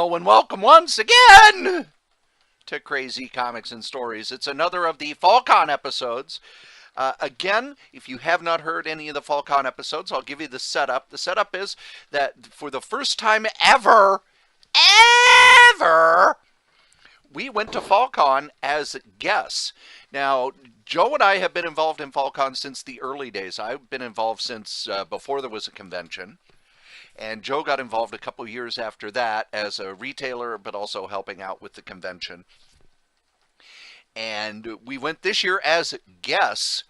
Hello and welcome once again to Crazy Comics and Stories. It's another of the FallCon episodes. Again, if you have not heard any of the FallCon episodes, I'll give you the setup. The setup is that for the first time ever, we went to FallCon as guests. Now, Joe and I have been involved in FallCon since the early days. I've been involved since before there was a convention. And Joe got involved a couple years after that as a retailer, but also helping out with the convention. And we went this year as guests,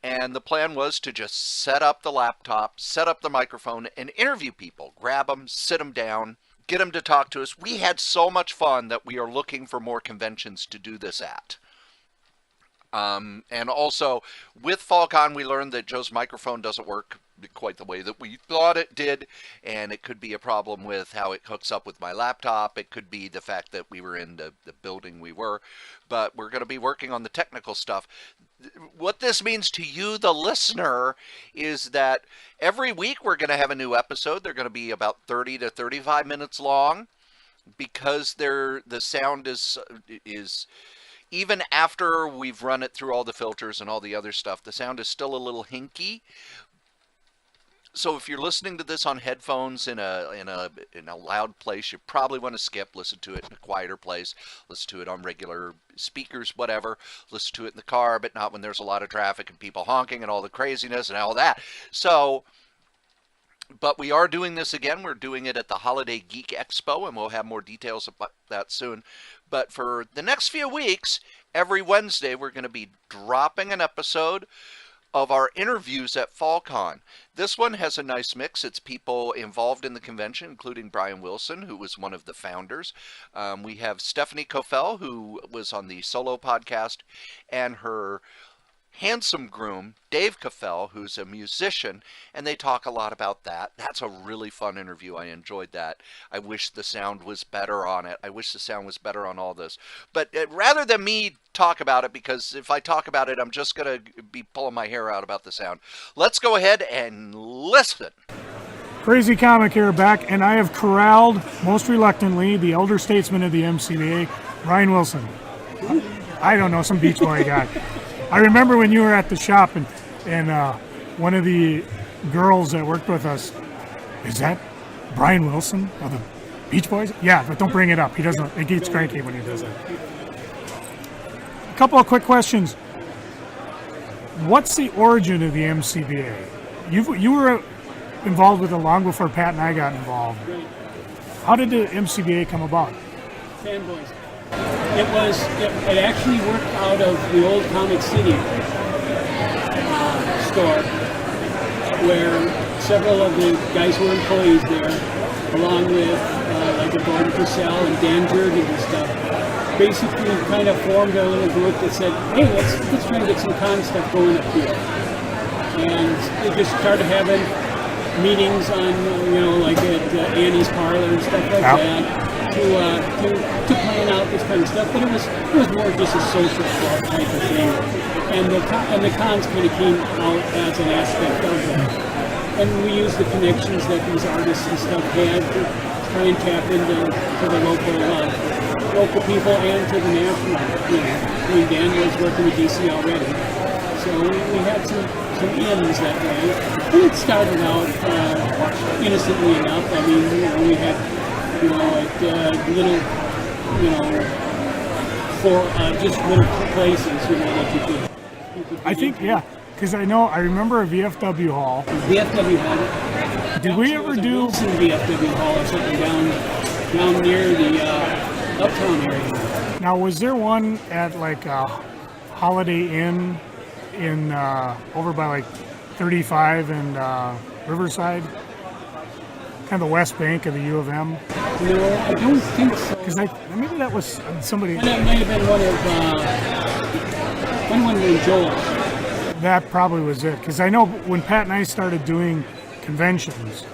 and the plan was to just set up the laptop, set up the microphone, and interview people. Grab them, sit them down, get them to talk to us. We had so much fun that we are looking for more conventions to do this at. And also, with FallCon, we learned that Joe's microphone doesn't work quite the way that we thought it did, and it could be a problem with how it hooks up with my laptop. It could be the fact that we were in the building we were, but we're going to be working on the technical stuff. What this means to you, the listener, is that every week we're going to have a new episode. They're going to be about 30 to 35 minutes long, because the sound is even after we've run it through all the filters and all the other stuff, the sound is still a little hinky. So if you're listening to this on headphones in a loud place, you probably want to skip. Listen to it in a quieter place. Listen to it on regular speakers, whatever. Listen to it in the car, but not when there's a lot of traffic and people honking and all the craziness and all that. So, but we are doing this again. We're doing it at the Holiday Geek Expo, and we'll have more details about that soon. But for the next few weeks, every Wednesday, we're going to be dropping an episode of our interviews at FallCon. This one has a nice mix. It's people involved in the convention, including Brian Wilson, who was one of the founders. We have Stephanie Cofell, who was on the solo podcast, and her handsome groom, Dave Cofell, who's a musician, and they talk a lot about that. That's a really fun interview. I enjoyed that. I wish the sound was better on it. I wish the sound was better on all this. But rather than me talk about it, because if I talk about it, I'm just going to be pulling my hair out about the sound. Let's go ahead and listen. Crazy Comic here, back, and I have corralled, most reluctantly, the elder statesman of the MCBA, Brian Wilson. I don't know, some Beach Boy guy. I remember when you were at the shop, and one of the girls that worked with us, is that Brian Wilson of the Beach Boys? Yeah, but don't bring it up. He doesn't. It gets cranky when he does it. A couple of quick questions. What's the origin of the MCBA? You were involved with it long before Pat and I got involved. How did the MCBA come about? Fanboys. It actually worked out of the old Comic City store, where several of the guys who were employees there, along with like Gordon Purcell and Dan Jurgen and stuff, basically kind of formed a little group that said, hey, let's try to get some con stuff going up here. And they just started having meetings on, like at Annie's Parlor and stuff like that. To plan out this kind of stuff, but it was more just a social club type of thing, and the cons kind of came out as an aspect of that, and we used the connections that these artists and stuff had to try and tap into the local people and to the national. I mean, Dan was working with DC already, so we had some ends that way, and it started out innocently enough. I mean, we had. Little, for just little places, that you could I think, yeah, because I remember a VFW hall. VFW hall. Did we ever do VFW hall or something down near the uptown area? Now, was there one at like Holiday Inn in over by like 35 and Riverside? Kind of the west bank of the U of M? No, I don't think so. Because maybe that was somebody. And that might have been one of Joel. That probably was it. Because I know when Pat and I started doing conventions,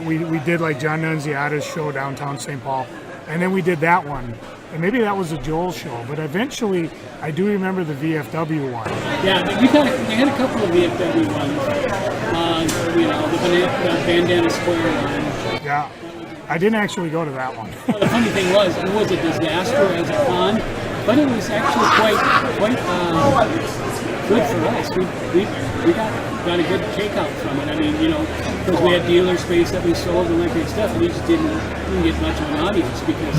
we did like John Nunziata's show downtown St. Paul, and then we did that one. And maybe that was a Joel show, but eventually I do remember the VFW one. Yeah, we had a couple of VFW ones. The Bandana Square one. Yeah. I didn't actually go to that one. Well, the funny thing was, it was a disaster as a con, but it was actually quite good for us. We got a good takeout from it. I mean, because we had dealer space that we sold and that kind of stuff, and we just didn't get much of an audience because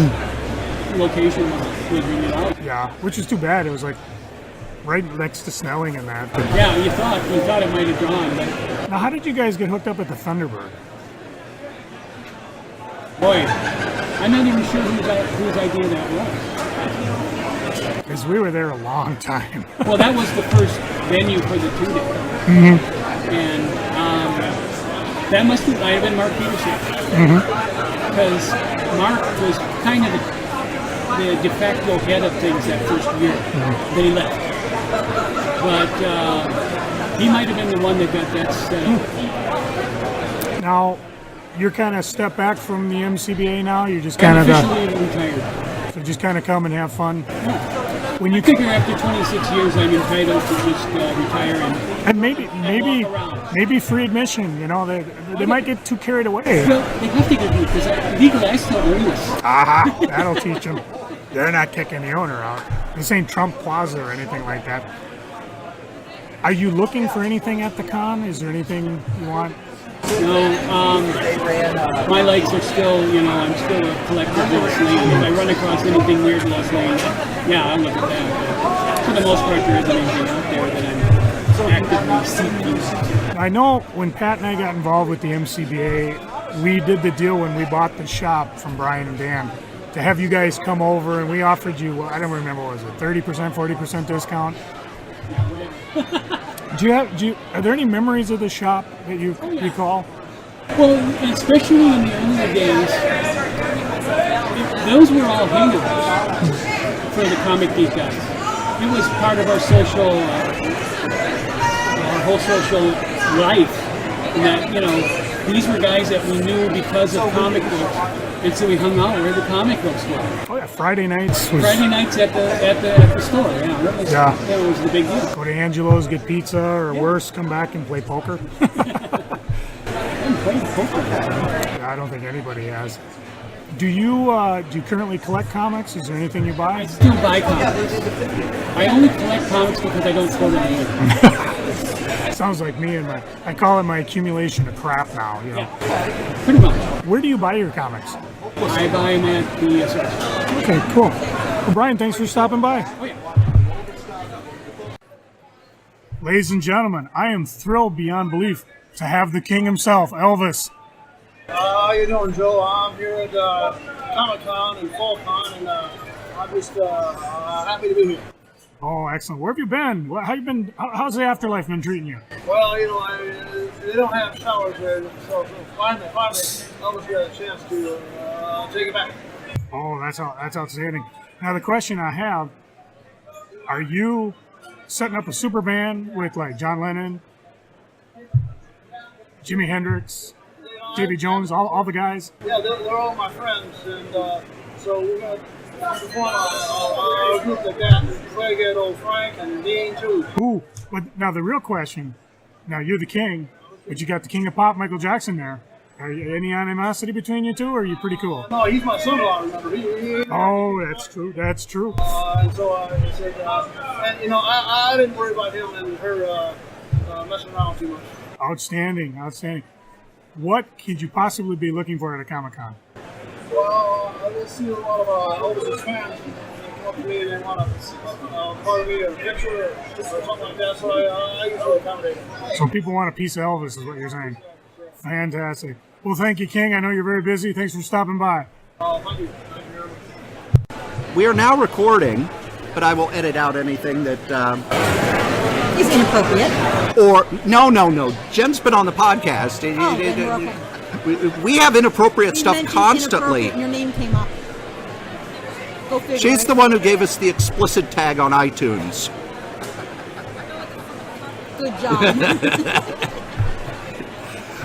the location was really loud. Yeah, which is too bad. It was like right next to Snelling and that. But yeah, you thought it might have drawn, but now, how did you guys get hooked up at the Thunderbird? boy, I'm not even sure whose idea that was. Because we were there a long time. Well, that was the first venue for the 2-day. Mm-hmm. And that might have been Mark Peterson. Because Mark was kind of the de facto head of things that first year. Then he left. But he might have been the one that got that set up. Now, you're kind of step back from the MCBA now? You're just kind of officially retired. So just kind of come and have fun? When you figure after 26 years I'm entitled to just retire and maybe free admission, they might get too carried away. Well, they have to get it because legally I still own this. Aha, that'll teach them. They're not kicking the owner out. This ain't Trump Plaza or anything like that. Are you looking for anything at the con? Is there anything you want? No, my likes are still, I'm still a collector of Lost Lane. If I run across anything weird in Lost Lane, yeah, I'll look at that. But for the most part, there isn't anything out there that I'm actively seeking. I know when Pat and I got involved with the MCBA, we did the deal when we bought the shop from Brian and Dan to have you guys come over, and we offered you, I don't remember, what was it, 30%, 40% discount? Are there any memories of the shop that you recall? Well, especially in the early days, those were all hangouts for the comic geek guys. It was part of our whole social life. And that, these were guys that we knew because of comic books, and so we hung out where the comic books were. Oh yeah, Friday nights at the store. Yeah, that was the big deal. Go to Angelo's, get pizza, or worse, come back and play poker. I haven't played poker. I don't think anybody has. Do you currently collect comics? Is there anything you buy? I still buy comics. I only collect comics because I don't throw them away. Sounds like me and I call it my accumulation of crap now. Yeah, pretty much. Where do you buy your comics? I buy them at the store. Okay, cool. Well, Brian, thanks for stopping by. Oh, yeah. Ladies and gentlemen, I am thrilled beyond belief to have the king himself, Elvis. How you doing, Joe? I'm here at Comic-Con and FallCon, and I'm just happy to be here. Oh, excellent. Where have you been? How you been? How's the afterlife been treating you? Well, they don't have showers there, so finally, Elvis got a chance to take it back. Oh, that's outstanding. Now, the question I have, are you setting up a super band with like John Lennon, Jimi Hendrix, Davy Jones, all the guys? Yeah, they're all my friends, and so we're going to perform a group like that. We're going to get old Frank and Dean, too. Ooh, but now the real question, now you're the king, but you got the king of pop, Michael Jackson there. Are you any animosity between you two, or are you pretty cool? No, he's my son-in-law, remember? Oh, that's true, that's true. And so I said, I didn't worry about him and her messing around too much. Outstanding. What could you possibly be looking for at a Comic-Con? Well, I see a lot of Elvis's fans come up to me and they want to part of me or a picture or something like that, so I usually accommodate them. So people want a piece of Elvis is what you're saying. Fantastic. Well, thank you, King. I know you're very busy. Thanks for stopping by. Thank you. Thank you very much. We are now recording, but I will edit out anything that... is inappropriate. Or, no. Jen's been on the podcast. Then we're okay. We have inappropriate You stuff mentioned constantly. inappropriate and your name came up. Go figure. She's the one who gave us the explicit tag on iTunes. Good job.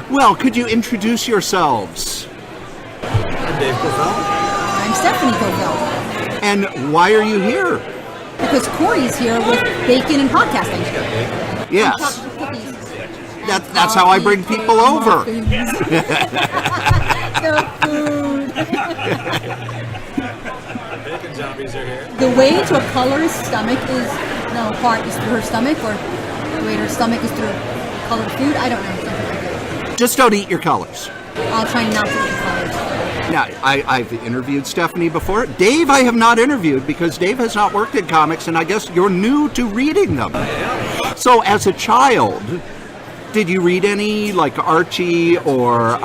Well, could you introduce yourselves? I'm Dave Cofell. I'm Stephanie Cofell. And why are you here? Because Corey's here with bacon and podcasting. Yes. And cookies. That's how I bring people over. The food. the way to a colorist's stomach is, no, heart is through her stomach, or the way to her stomach is through colored food. I don't know. Something like that. Just don't eat your colors. I'll try not to eat colors. Now, I've interviewed Stephanie before. Dave I have not interviewed because Dave has not worked in comics, and I guess you're new to reading them. So as a child, did you read any, like Archie or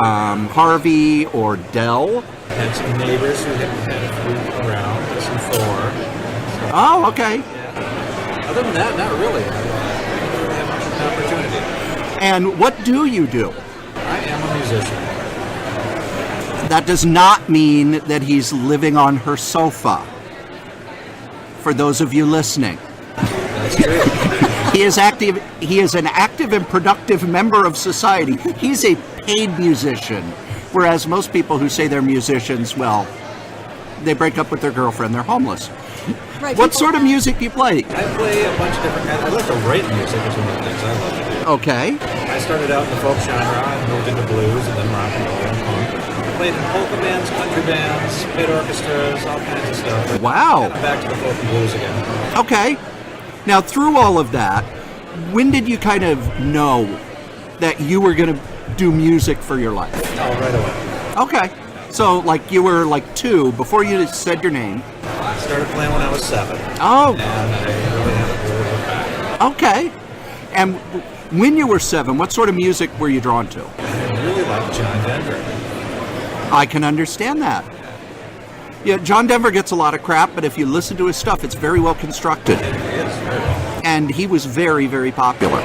Harvey or Dell? Had some neighbors who had a few around, some Thor. So, Oh, okay. yeah. Other than that, not really. I didn't really have much of an opportunity. And what do you do? I am a musician. That does not mean that he's living on her sofa. For those of you listening. That's true. He is active. He is an active and productive member of society. He's a paid musician, whereas most people who say they're musicians, well, they break up with their girlfriend. They're homeless. Right, What people sort of have- music do you play? I play a bunch of different kinds. I like to write music is one of the things I love to do. Okay. I started out in the folk genre and moved into blues and then rock and roll and punk. I played in polka bands, country bands, pit orchestras, all kinds of stuff. But Wow. I'm back to the folk and blues again. Okay. Now, through all of that, when did you kind of know that you were going to do music for your life? Oh, right away. Okay. So, like, you were like 2 before you said your name. I started playing when I was 7. Oh, And I really haven't really looked back. okay. And when you were 7, what sort of music were you drawn to? I really like John Denver. I can understand that. Yeah, John Denver gets a lot of crap, but if you listen to his stuff, it's very well constructed. It is very well. And he was very, very popular.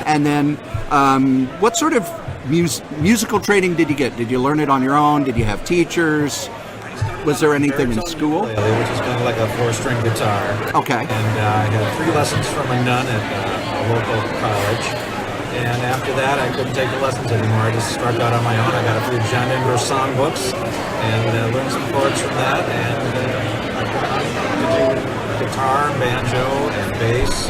And then, what sort of musical training did you get? Did you learn it on your own? Did you have teachers? Was there anything in school? Ukulele, which is kind of like a 4-string guitar. Okay. And I had 3 lessons from a nun at a local college. And after that, I couldn't take the lessons anymore. I just struck out on my own. I got a few John Denver songbooks and learned some chords from that. And I got on to do guitar, banjo, and bass.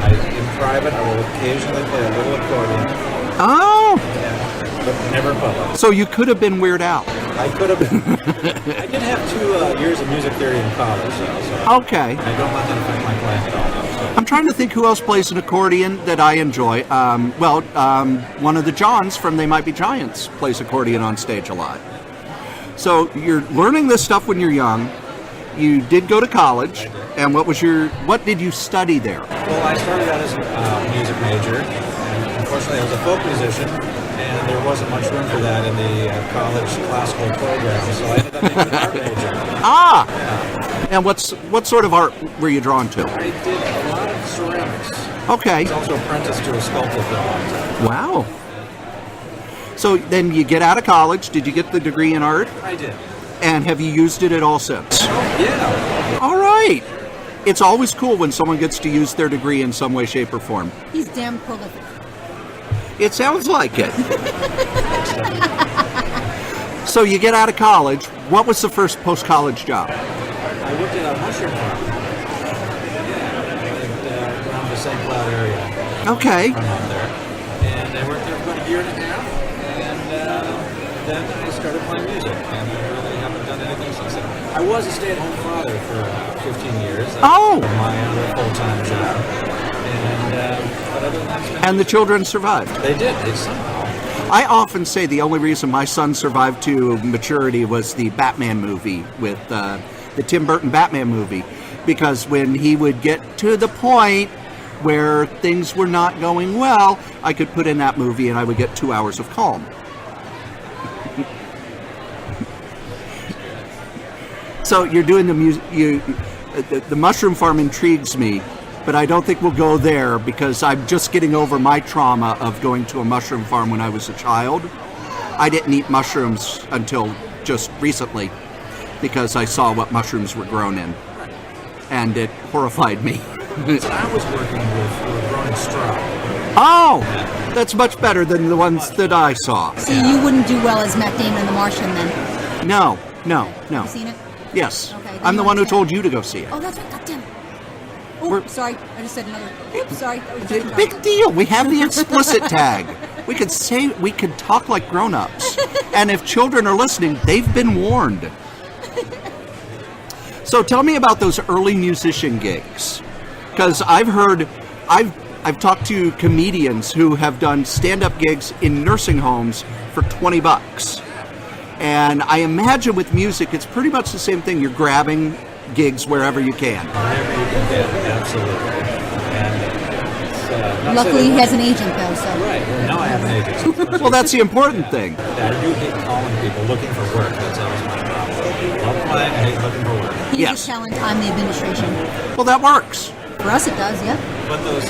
And in private, I will occasionally play a little accordion, Oh, but never in public. so you could have been Weird Al. I could have been. I did have 2 years of music theory in college, though, so Okay. I don't let that affect my playing at all. Though, so. I'm trying to think who else plays an accordion that I enjoy. One of the Johns from They Might Be Giants plays accordion on stage a lot. So you're learning this stuff when you're young. You did go to college, and what did you study there? Well, I started out as a music major, and unfortunately I was a folk musician, and there wasn't much room for that in the college classical program, so I ended up being an art major. Ah, Yeah. and what sort of art were you drawn to? I did a lot of ceramics. Okay, I was also apprenticed to a sculptor for a long time. wow. So then you get out of college. Did you get the degree in art? I did. And have you used it at all since? Yeah. All right. It's always cool when someone gets to use their degree in some way, shape, or form. He's damn prolific. It sounds like it. So you get out of college. What was the first post-college job? I worked at a mushroom farm. Yeah, around the St. Cloud area. Okay. From out there. And I worked there for about a year and a half. And then I started playing music. And I really haven't done anything since then. I was a stay-at-home father for 15 years. That Oh! was my other full-time job. And, but other than that, it's been And the children survived. They did. They somehow. I often say the only reason my son survived to maturity was the Batman movie with the Tim Burton Batman movie, because when he would get to the point where things were not going well, I could put in that movie and I would get 2 hours of calm. So you're doing the music. The mushroom farm intrigues me, but I don't think we'll go there because I'm just getting over my trauma of going to a mushroom farm when I was a child. I didn't eat mushrooms until just recently because I saw what mushrooms were grown in, and it horrified me. So I was working with were grown in straw. Oh, that's much better than the ones that I saw. See, you wouldn't do well as Matt Damon in The Martian then. No. You seen it? Yes, Okay, then I'm the you one who understand. told you to go see it. Oh, that's right. God damn it. Oh, We're- sorry. I just said another. Oops, sorry. That was just Big deal. We have the explicit tag. We could talk like grown-ups. And if children are listening, they've been warned. So tell me about those early musician gigs, because I've talked to comedians who have done stand-up gigs in nursing homes for $20. And I imagine with music, it's pretty much the same thing. You're grabbing gigs wherever you can. Wherever you can get, absolutely. And it's, Luckily, he has an agent though, so. Right. Well, now I have an agent. Well, that's the important thing. I do hate calling people looking for work. That's always my problem. Love playing, I hate looking for work. He's Yes. the talent, I'm the administration. Well, that works. For us, it does, yeah. But those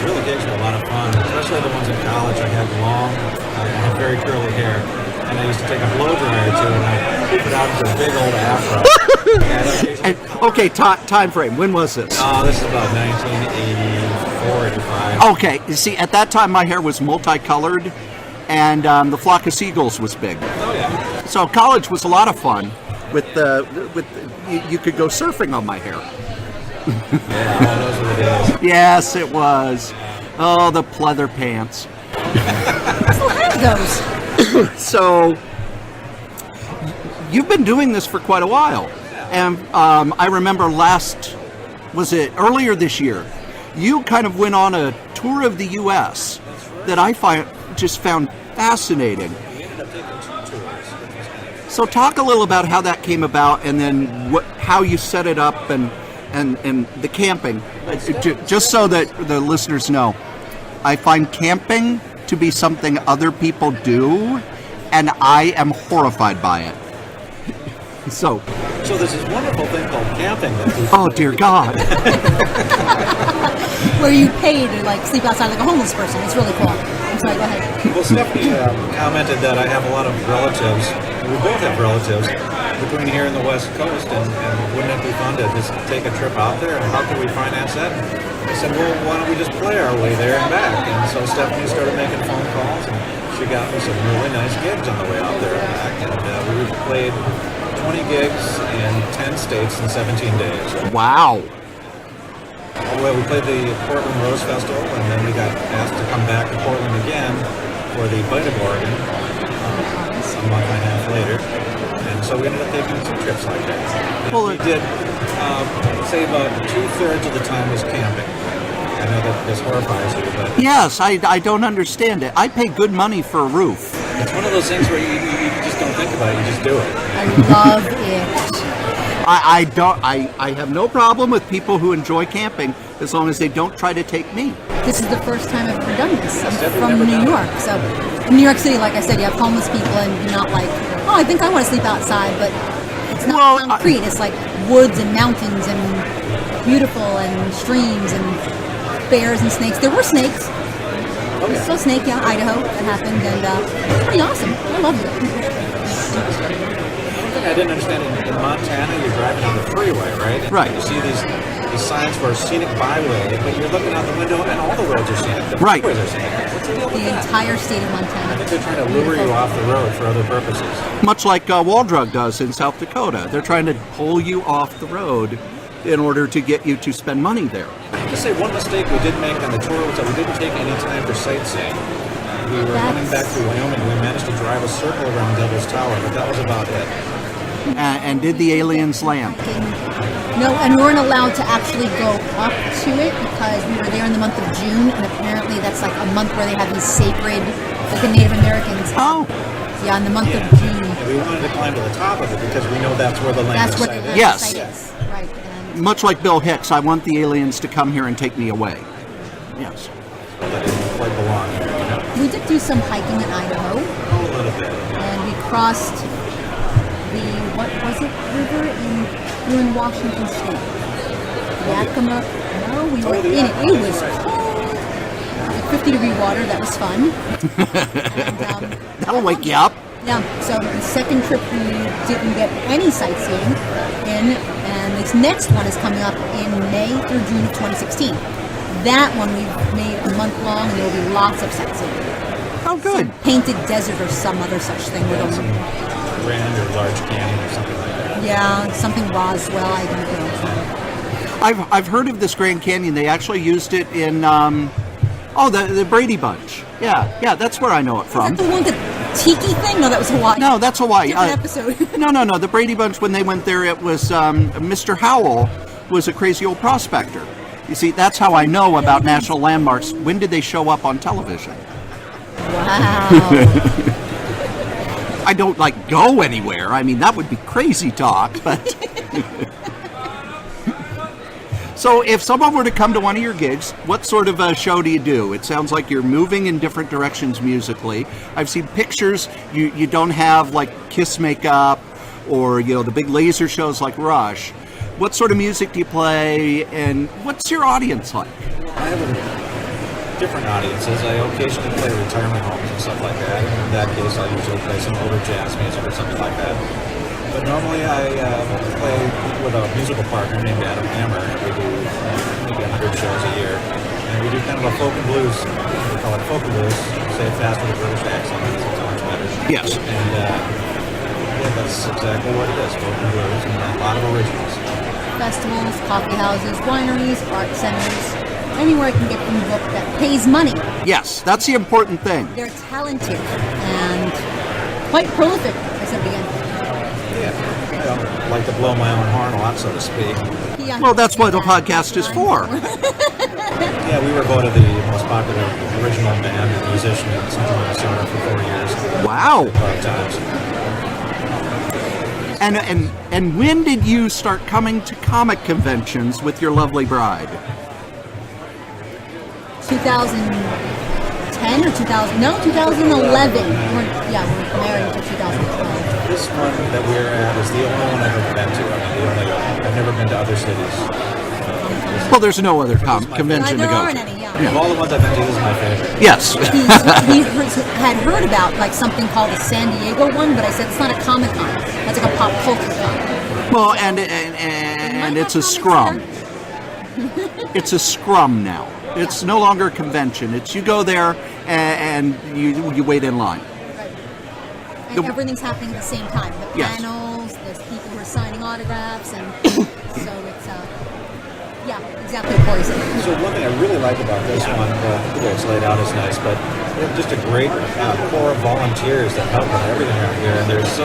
really gigs are a lot of fun, especially the ones in college. I had I had very curly hair, and I used to take a blow dryer to it, and I put it out into a big old afro. And, okay, time frame. When was this? This is about 1984, 85. Okay, you see, at that time my hair was multicolored, and the Flock of Seagulls was big. Oh, yeah. So college was a lot of fun. You could go surfing on my hair. Yeah, those were the days. Yes, it was. Oh, the pleather pants. I still have those. So you've been doing this for quite a while, and I remember earlier this year, you kind of went on a tour of the U.S. that I found fascinating. We ended up taking 2 tours. So talk a little about how that came about, and then how you set it up, and the camping. Just so that the listeners know, I find camping to be something other people do, and I am horrified by it. So there's this wonderful thing called camping. oh dear God. Where you pay to sleep outside like a homeless person. It's really cool. I'm sorry, go ahead. Well, Stephanie commented that I have a lot of relatives. We both have relatives between here and the West Coast, and wouldn't it be fun to just take a trip out there, and how can we finance that? I said, well, why don't we just play our way there and back? And so Stephanie started making phone calls, and she got me some really nice gigs on the way out there and back, and we played 20 gigs in 10 states in 17 days. Wow. Well, we played the Portland Rose Festival, and then we got asked to come back to Portland again for the Bite of Oregon a month and a half later. And so we ended up taking 2 trips like that. Well, we did, say about 2/3 of the time was camping. I know that this horrifies you, but... Yes, I don't understand it. I pay good money for a roof. It's one of those things where you just don't think about it, you just do it. I love it. I have no problem with people who enjoy camping as long as they don't try to take me. This is the first time I've ever done this. I'm from New York, so in New York City, like I said, you have homeless people, and you're not like, oh, I think I want to sleep outside, but it's not concrete. It's like woods and mountains and beautiful and streams and bears and snakes. There were snakes. We saw a snake, Idaho, that happened, and it's pretty awesome. I loved it. One thing I didn't understand, in Montana, you're driving on the freeway, right? And Right. you see these signs for scenic byway, but you're looking out the window and all the roads are scenic. The Right. freeways are scenic. What's the deal with The that? entire state of I Montana. think they're trying to lure you off the road for other purposes. Much like Waldrug does in South Dakota. They're trying to pull you off the road in order to get you to spend money there. Just say one mistake we did make on the tour was that we didn't take any time for sightseeing. We were running back through Wyoming. We managed to drive a circle around Devil's Tower, but that was about it. And did the aliens land? No, and we weren't allowed to actually go up to it because we were there in the month of June, and apparently that's like a month where they have these sacred, like the Native Americans. Oh. Yeah, in the month of June. And we wanted to climb to the top of it because we know that's where the land That's of what sight the is. Yes. site is. Right. And Much like Bill Hicks, I want the aliens to come here and take me away. Yes. So that didn't quite belong here, you know? we did do some hiking in Idaho, A little bit. and we crossed the, what was it, river we were in Washington State. Yakima. No, we were in it. It was cold. 50-degree water. That was fun. And, That'll wake you up. yeah, so the second trip we didn't get any sightseeing in, and this next one is coming up in May through June of 2016. That one we've made a month long, and there will be lots of sightseeing. Oh, good. Painted desert or some other such thing. Yeah, With some them. Grand or Large Canyon or something like that. Yeah, something Roswell. I don't know. I've heard of this Grand Canyon. They actually used it in the Brady Bunch. Yeah, that's where I know it Is from. that the one that tiki thing? No, that was Hawaii. No, that's Hawaii. Different episode. No. The Brady Bunch, when they went there, it was Mr. Howell was a crazy old prospector. You see, that's how I know about national landmarks. When did they show up on television? Wow. I don't go anywhere. I mean, that would be crazy talk, but. So if someone were to come to one of your gigs, what sort of a show do you do? It sounds like you're moving in different directions musically. I've seen pictures. You don't have Kiss makeup or the big laser shows like Rush. What sort of music do you play, and what's your audience like? I have different audiences. I occasionally play retirement homes and stuff like that. In that case, I'll usually play some older jazz music or something like that. But normally I play with a musical partner named Adam Hammer, and we do maybe 100 shows a year. And we do kind of a folk and blues. We call it folk and blues. Say it fast with a British accent. It's so much better. Yes. And that's exactly what it is, folk and blues, and a lot of originals. Festivals, coffee houses, wineries, art centers, anywhere I can get them booked that pays money. Yes, that's the important thing. They're talented and quite prolific, as I said again. Yeah, I don't like to blow my own horn a lot, so to speak. Yeah, Well, that's what the podcast is for. Yeah, we were voted the most popular original band and musician in Central Minnesota for 4 years. Wow. 5 times. And when did you start coming to comic conventions with your lovely bride? 2010 or 2000? No, 2011. We were married until 2012. This one that we're at is the only one I've ever been to. I've never been to other cities. Well, there's no other convention to There go. aren't any, yeah. Of all the ones I've been to, this is my favorite. Yes. He had heard about something called the San Diego one, but I said it's not a Comic-Con. That's like a pop culture con. Well, and it's a scrum. It's a scrum now. It's no longer a convention. It's you go there and you wait in line. And everything's happening at the same time. The Yes. panels, there's people who are signing autographs, and so it's exactly what Corey said. So one thing I really like about this one, the way it's laid out is nice, but we have just a great core of volunteers that help with everything out here, and they're so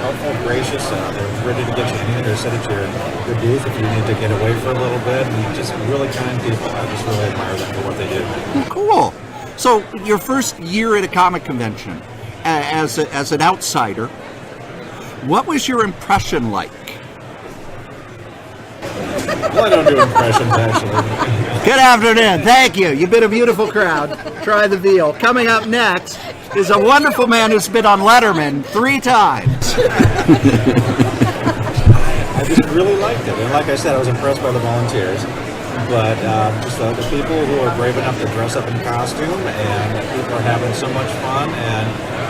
helpful, gracious, they're ready to get you in there, sit at your booth if you need to get away for a little bit, and just really kind people. I just really admire them for what they do. Cool. So your first year at a comic convention, as an outsider, what was your impression like? Well, I don't do impressions, actually. Good afternoon. Thank you. You've been a beautiful crowd. Try the veal. Coming up next is a wonderful man who's been on Letterman 3 times. I just really liked it. And like I said, I was impressed by the volunteers. But just the people who are brave enough to dress up in costume, and people are having so much fun, and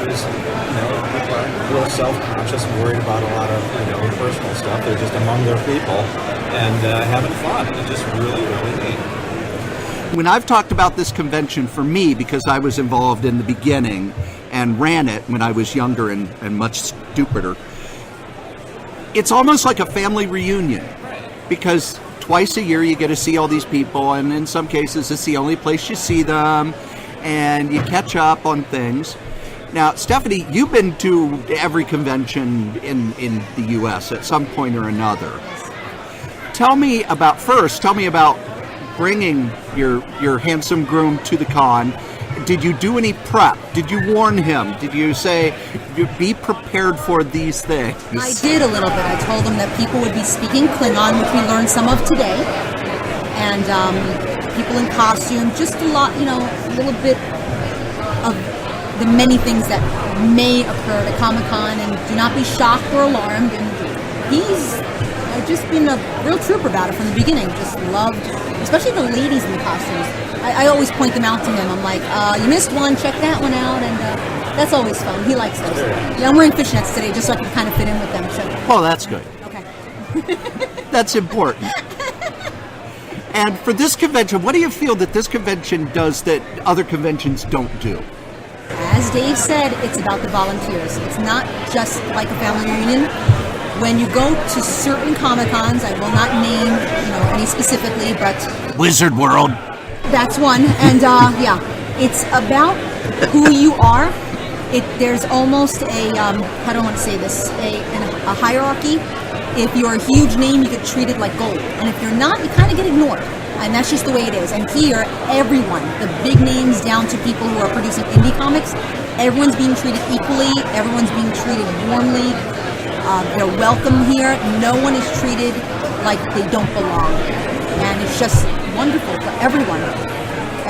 just, people are real self-conscious and worried about a lot of, personal stuff. They're just among their people and having fun. It's just really, really neat. When I've talked about this convention for me, because I was involved in the beginning and ran it when I was younger and much stupider, it's almost like a family reunion, because twice a year you get to see all these people, and in some cases it's the only place you see them, and you catch up on things. Now, Stephanie, you've been to every convention in the U.S. at some point or another. Tell me about bringing your handsome groom to the con. Did you do any prep? Did you warn him? Did you say, be prepared for these things? I did a little bit. I told him that people would be speaking Klingon, which we learned some of today, and people in costume, just a lot, a little bit of the many things that may occur at Comic-Con, and do not be shocked or alarmed. And he's just been a real trooper about it from the beginning. Just loved, especially the ladies in the costumes. I always point them out to him. I'm like, you missed one, check that one out, and that's always fun. He likes those. Yeah, I'm wearing fishnets today just so I can kind of fit in with them. So. Oh, that's good. Okay. That's important. And for this convention, what do you feel that this convention does that other conventions don't do? As Dave said, it's about the volunteers. It's not just like a family reunion. When you go to certain Comic-Cons, I will not name any specifically, but Wizard World. That's one. And it's about who you are there's almost a how do I want to say this, a hierarchy. If you're a huge name, you get treated like gold, and if you're not, you kind of get ignored. And that's just the way it is. And here, everyone, the big names down to people who are producing indie comics, everyone's being treated equally. Everyone's being treated warmly. They're welcome here. No one is treated like they don't belong. And it's just wonderful for everyone.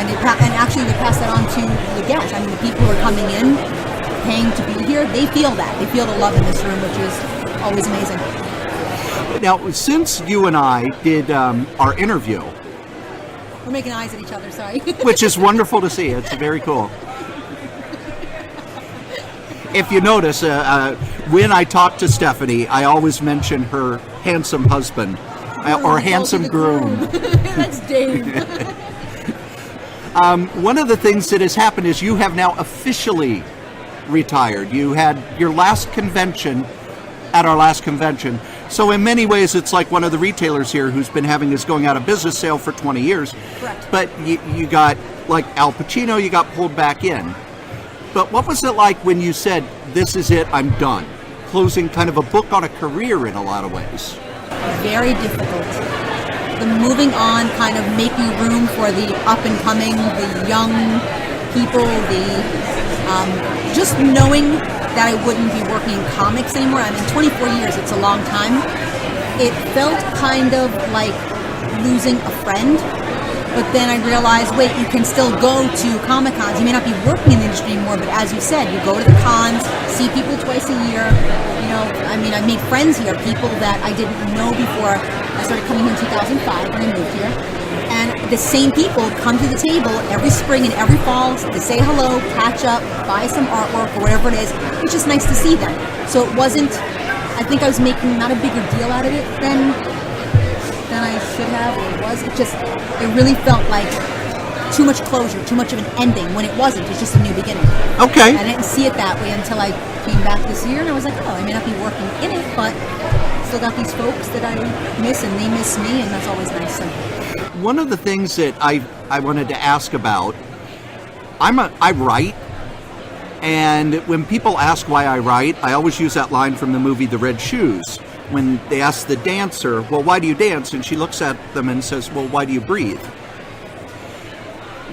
And actually, they pass that on to the guests. I mean, the people who are coming in, paying to be here, they feel that. They feel the love in this room, which is always amazing. Now, since you and I did our interview, we're making eyes at each other, sorry. which is wonderful to see. It's very cool. If you notice, when I talk to Stephanie, I always mention her handsome husband or handsome groom. That's Dave. One of the things that has happened is you have now officially retired. You had your last convention at our last convention. So in many ways, it's like one of the retailers here who's been having his going out of business sale for 20 years. Correct. But you got, like Al Pacino, you got pulled back in. But what was it like when you said, this is it, I'm done? Closing kind of a book on a career in a lot of ways. Very difficult. The moving on, kind of making room for the up and coming, the young people, just knowing that I wouldn't be working in comics anymore. I mean, 24 years, it's a long time. It felt kind of like losing a friend, but then I realized, wait, you can still go to Comic-Cons. You may not be working in the industry anymore, but as you said, you go to the cons, see people twice a year. You know, I mean, I made friends here, people that I didn't know before I started coming here in 2005 when I moved here. And the same people come to the table every spring and every fall to say hello, catch up, buy some artwork or whatever it is. It's just nice to see them. So it wasn't, I think I was making not a bigger deal out of it than I should have, or it was. It really felt like too much closure, too much of an ending, when it wasn't. It's just a new beginning. Okay. I didn't see it that way until I came back this year, and I was like, oh, I may not be working in it, but still got these folks that I miss, and they miss me, and that's always nice. So. One of the things that I wanted to ask about, I write, and when people ask why I write, I always use that line from the movie The Red Shoes. When they ask the dancer, well, why do you dance? And she looks at them and says, well, why do you breathe?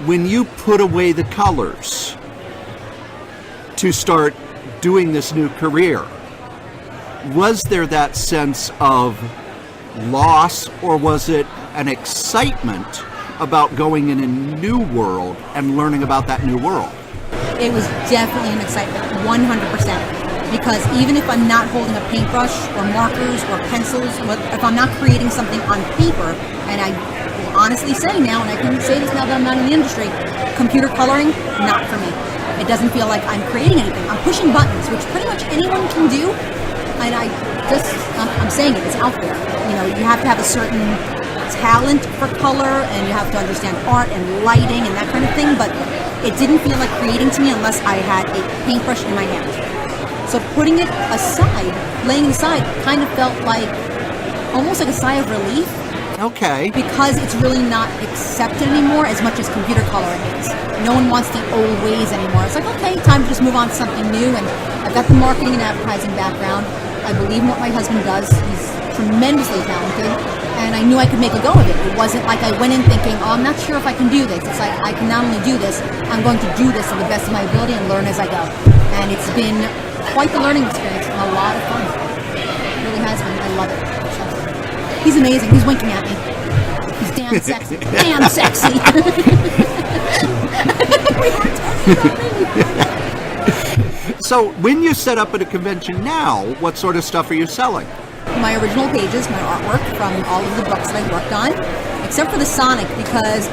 When you put away the colors to start doing this new career, was there that sense of loss, or was it an excitement about going in a new world and learning about that new world? It was definitely an excitement, 100%. Because even if I'm not holding a paintbrush or markers or pencils, if I'm not creating something on paper, and I will honestly say now, and I can say this now that I'm not in the industry, computer coloring, not for me. It doesn't feel like I'm creating anything. I'm pushing buttons, which pretty much anyone can do. And I'm saying it, it's out there. You know, you have to have a certain talent for color, and you have to understand art and lighting and that kind of thing, but it didn't feel like creating to me unless I had a paintbrush in my hand. So putting it aside, laying it aside, kind of felt like almost like a sigh of relief. Okay. Because it's really not accepted anymore as much as computer coloring is. No one wants the old ways anymore. It's like, okay, time to just move on to something new. And I've got the marketing and advertising background. I believe in what my husband does. He's tremendously talented. And I knew I could make a go of it. It wasn't like I went in thinking, oh, I'm not sure if I can do this. It's like, I can not only do this, I'm going to do this to the best of my ability and learn as I go. And it's been quite the learning experience and a lot of fun. It really has been. I love it. So, he's amazing. He's winking at me. He's damn sexy. Damn sexy. We weren't talking about me. So when you set up at a convention now, what sort of stuff are you selling? My original pages, my artwork from all of the books that I worked on, except for the Sonic, because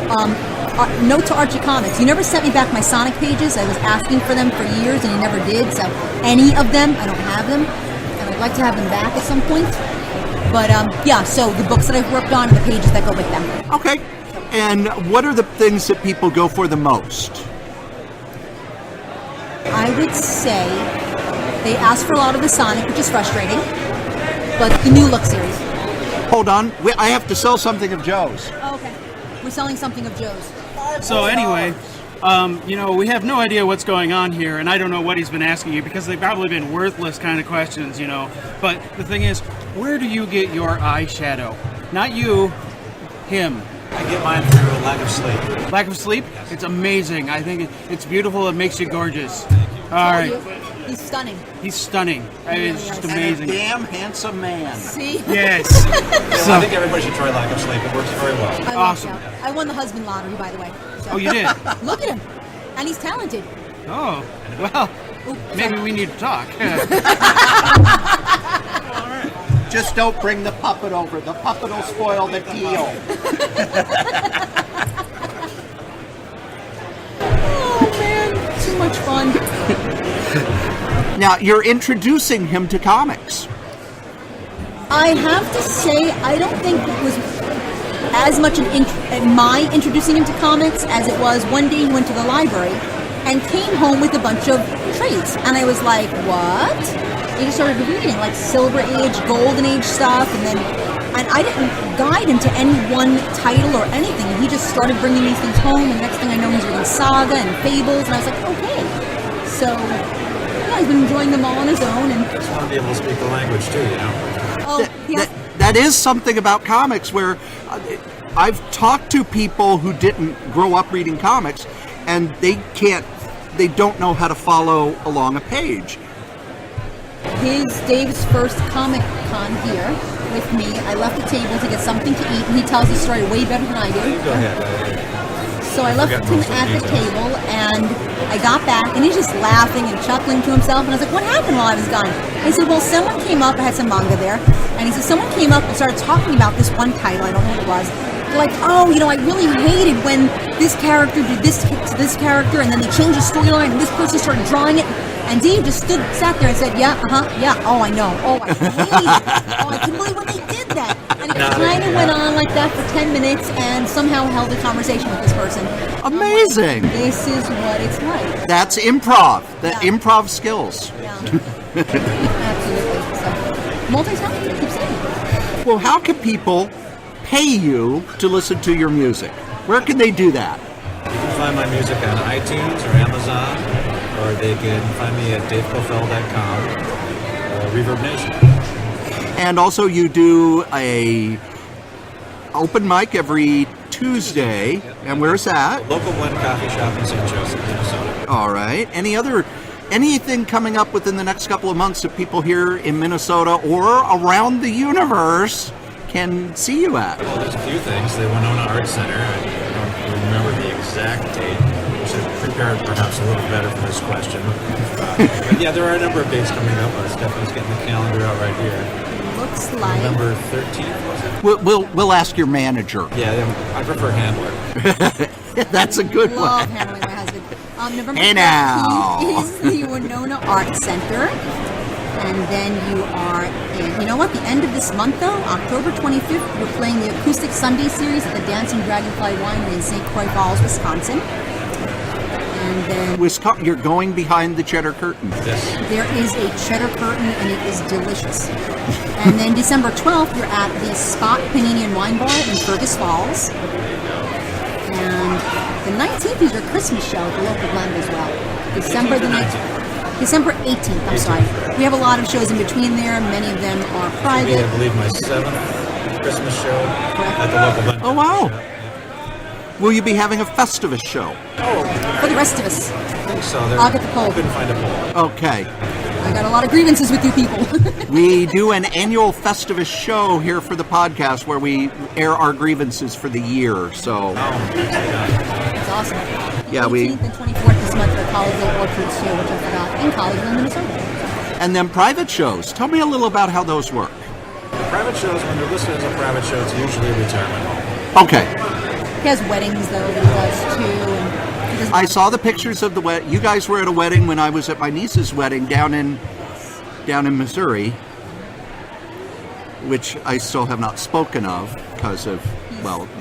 note to Archie Comics, you never sent me back my Sonic pages. I was asking for them for years and you never did, so any of them, I don't have them, and I'd like to have them back at some point. But yeah, so the books that I've worked on and the pages that go with them. Okay. And what are the things that people go for the most? I would say they ask for a lot of the Sonic, which is frustrating, but the New Look series. Hold on, I have to sell something of Joe's. Oh, okay. We're selling something of Joe's. So anyway, We have no idea what's going on here, and I don't know what he's been asking you because they've probably been worthless kind of questions, But the thing is, where do you get your eyeshadow? Not you, him. I get mine through a lack of sleep. Lack of sleep? It's amazing. I think it's beautiful. It makes you gorgeous. All right. He's stunning. He's stunning. It's just amazing. Damn handsome man. See? Yes. I think everybody should try lack of sleep. It works very well. I Awesome. I won the husband lottery, by the way. So. Oh, you did? Look at him. And he's talented. Oh, well, maybe we need to talk. Just don't bring the puppet over. The puppet will spoil the deal. Oh, man. Too much fun. Now, you're introducing him to comics. I have to say, I don't think it was as much my introducing him to comics as it was one day he went to the library and came home with a bunch of trades. And I was like, what? He just started reading like Silver Age, Golden Age stuff, and I didn't guide him to any one title or anything. And he just started bringing these things home, and next thing I know, he's reading Saga and Fables, and I was like, okay. So, yeah, he's been enjoying them all on his own. And I just want to be able to speak the language too, Oh, yeah. That is something about comics where I've talked to people who didn't grow up reading comics, and they don't know how to follow along a page. Dave's first Comic Con here with me. I left the table to get something to eat, and he tells the story way better than I do. Go ahead. So I left him at the table, and I got back, and he's just laughing and chuckling to himself. And I was like, "What happened while I was gone?" And he said, "Well, someone came up. I had some manga there, and he said someone came up and started talking about this one title. I don't know what it was. They're like, oh, I really hated when this character did this to this character, and then they changed the storyline, and this person started drawing it." And Dave just sat there and said, yeah, oh, I know. Oh, I hated it. Oh, I couldn't believe when they did that. And it kind of went on like that for 10 minutes and somehow held a conversation with this person. Amazing. Like, this is what it's like. That's improv. Improv skills. Yeah. Absolutely. So, multi-talented, keep saying it. Well, how can people pay you to listen to your music? Where can they do that? You can find my music on iTunes or Amazon, or they can find me at davecofell.com or Reverb Nation. And also you do a open mic every Tuesday. And where's that? Local Blend Coffee Shop in St. Joseph, Minnesota. All right. Anything coming up within the next couple of months that people here in Minnesota or around the universe can see you at? Well, there's a few things. The Winona Art Center. I don't remember the exact date. I should prepare perhaps a little better for this question. But yeah, there are a number of dates coming up. Stephanie's getting the calendar out right here. Looks like November 13th, was it? We'll ask your manager. Yeah, I prefer handler. That's a good love one. handling my husband. November Hey 13th now. is the Winona Art Center. And then you are in, the end of this month though, October 25th, we're playing the Acoustic Sunday series at the Dancing Dragonfly Winery in St. Croix Falls, Wisconsin. And then You're going behind the cheddar curtain. Yes. there is a cheddar curtain and it is delicious. And then December 12th, you're at the Spot Panini and Wine Bar in Fergus Falls. And the 19th is your Christmas show at the local blend as well. December 18th, I'm sorry. We have a lot of shows in between there. Many of them are private. I believe my 7th Christmas show at the local Blend. Oh, wow. Shop. Will you be having a Festivus show? For the rest of us, I think so. I'll get the poll. I couldn't find a poll. Okay. I got a lot of grievances with you people. We do an annual Festivus show here for the podcast where we air our grievances for the year. So, It's awesome. Yeah, 18th and 24th this month for Collegeville Orchards too, which I forgot, in Collegeville, Minnesota. and then private shows. Tell me a little about how those work. Private shows, when they're listed as a private show, it's usually a retirement home. Okay. He has weddings though that he does too. And he does I saw the pictures of the wedding. You guys were at a wedding when I was at my niece's wedding down in Missouri, which I still have not spoken of because of,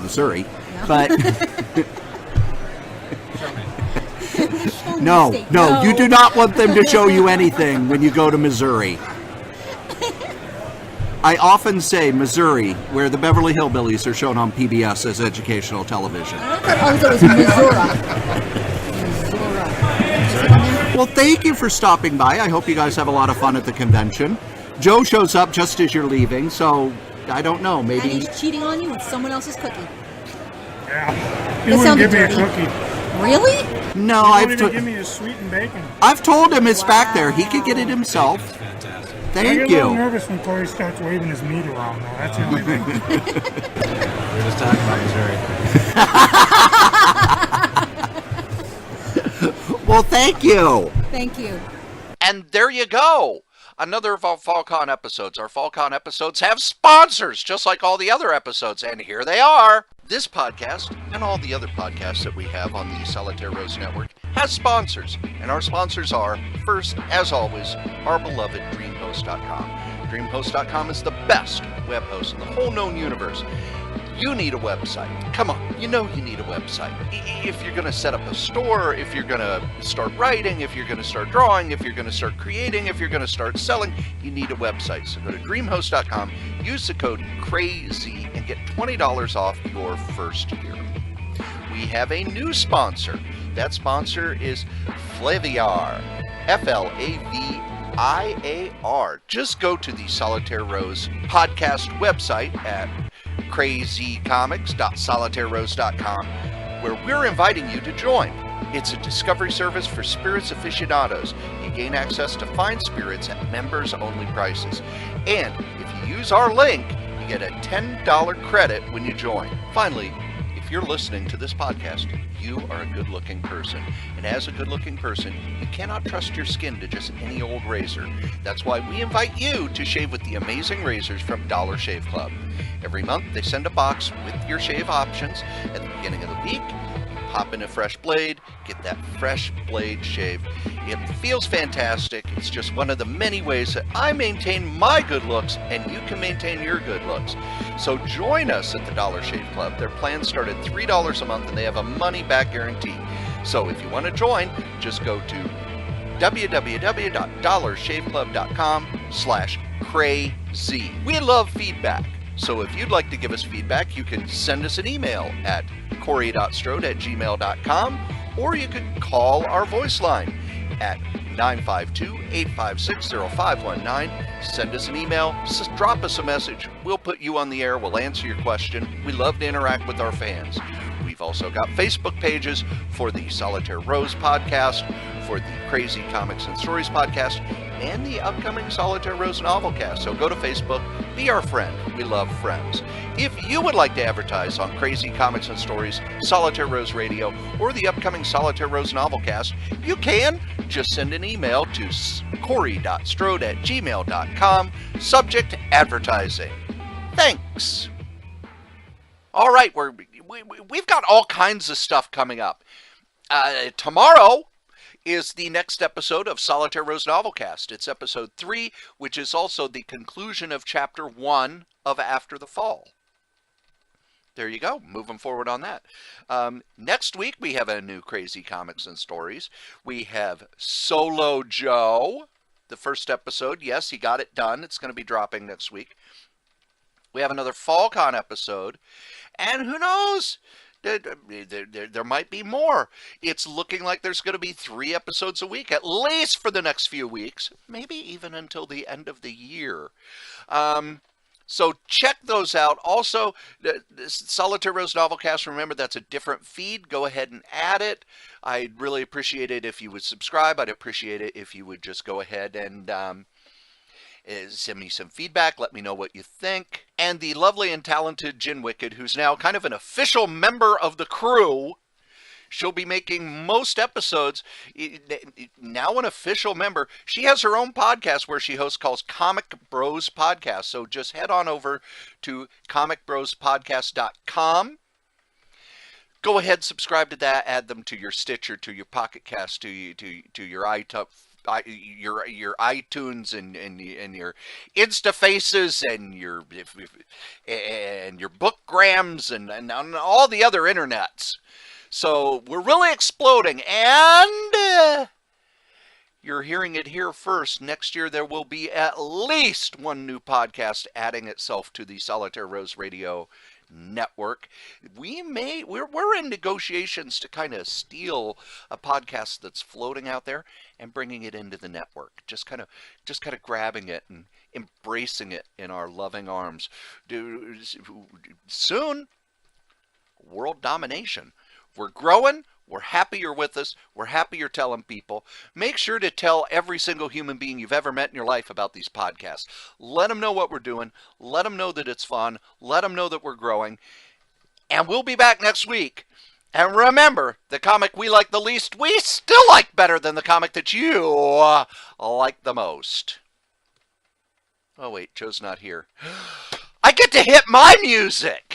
Missouri. Yeah. But no, you do not want them to show you anything when you go to Missouri. I often say Missouri, where the Beverly Hillbillies are shown on PBS as educational television. I thought also it was Missouri. Well, thank you for stopping by. I hope you guys have a lot of fun at the convention. Joe shows up just as you're leaving, so I don't know, maybe... And he's cheating on you with someone else's cookie. Yeah. He That wouldn't sounded give me a dirty. cookie. Really? No, He I've, won't even give me a sweetened bacon. I've told him it's back there. He can get it himself. It's fantastic. I Thank get a little you. nervous when Corey starts waving his meat around, though. That's the only thing. We were just talking about Missouri. Well, thank you. Thank you. And there you go. Another of our FallCon episodes. Our FallCon episodes have sponsors, just like all the other episodes, and here they are. This podcast, and all the other podcasts that we have on the Solitaire Rose Network, has sponsors. And our sponsors are, first, as always, our beloved DreamHost.com. DreamHost.com is the best web host in the whole known universe. You need a website. Come on, you know you need a website. If you're going to set up a store, if you're going to start writing, if you're going to start drawing, if you're going to start creating, if you're going to start selling, you need a website. So go to DreamHost.com, use the code CRAZY, and get $20 off your first year. We have a new sponsor. That sponsor is Flaviar, Flaviar. Just go to the Solitaire Rose podcast website at crazycomics.solitairerose.com, where we're inviting you to join. It's a discovery service for spirits aficionados. You gain access to fine spirits at members-only prices. And if you use our link, you get a $10 credit when you join. Finally, if you're listening to this podcast, you are a good-looking person. And as a good-looking person, you cannot trust your skin to just any old razor. That's why we invite you to shave with the amazing razors from Dollar Shave Club. Every month, they send a box with your shave options. At the beginning of the week, you pop in a fresh blade, get that fresh blade shave. It feels fantastic. It's just one of the many ways that I maintain my good looks, and you can maintain your good looks. So join us at the Dollar Shave Club. Their plans start at $3 a month, and they have a money-back guarantee. So if you want to join, just go to www.dollarshaveclub.com/crazy. We love feedback. So if you'd like to give us feedback, you can send us an email at corey.strode@gmail.com, or you can call our voice line at 952-856-0519. Send us an email, drop us a message. We'll put you on the air. We'll answer your question. We love to interact with our fans. We've also got Facebook pages for the Solitaire Rose podcast, for the Crazy Comics and Stories podcast, and the upcoming Solitaire Rose novelcast. So go to Facebook, be our friend. We love friends. If you would like to advertise on Crazy Comics and Stories, Solitaire Rose Radio, or the upcoming Solitaire Rose novelcast, you can just send an email to corey.strode@gmail.com, subject advertising. Thanks. All right, we've got all kinds of stuff coming up. Tomorrow is the next episode of Solitaire Rose Novelcast. It's episode 3, which is also the conclusion of chapter 1 of After the Fall. There you go, moving forward on that. Next week, we have a new Crazy Comics and Stories. We have Solo Joe, the first episode. Yes, he got it done. It's going to be dropping next week. We have another FallCon episode. And who knows? There might be more. It's looking like there's going to be 3 episodes a week, at least for the next few weeks. Maybe even until the end of the year. So check those out. Also, the Solitaire Rose Novelcast, remember that's a different feed. Go ahead and add it. I'd really appreciate it if you would subscribe. I'd appreciate it if you would just go ahead and send me some feedback. Let me know what you think. And the lovely and talented Jen Wicked, who's now kind of an official member of the crew. She'll be making most episodes. Now an official member. She has her own podcast where she hosts called Comic Bros Podcast. So just head on over to comicbrospodcast.com. Go ahead, subscribe to that. Add them to your Stitcher, to your Pocket Cast, to your iTunes. Your iTunes and your Instafaces and your Bookgrams and all the other internets. So we're really exploding, and you're hearing it here first. Next year there will be at least one new podcast adding itself to the Solitaire Rose Radio network. We're in negotiations to kind of steal a podcast that's floating out there and bringing it into the network. Just kind of grabbing it and embracing it in our loving arms. Soon, world domination. We're growing. We're happy you're with us. We're happy you're telling people. Make sure to tell every single human being you've ever met in your life about these podcasts. Let them know what we're doing. Let them know that it's fun. Let them know that we're growing. And we'll be back next week. And remember, the comic we like the least, we still like better than the comic that you like the most. Oh, wait, Joe's not here. I get to hit my music!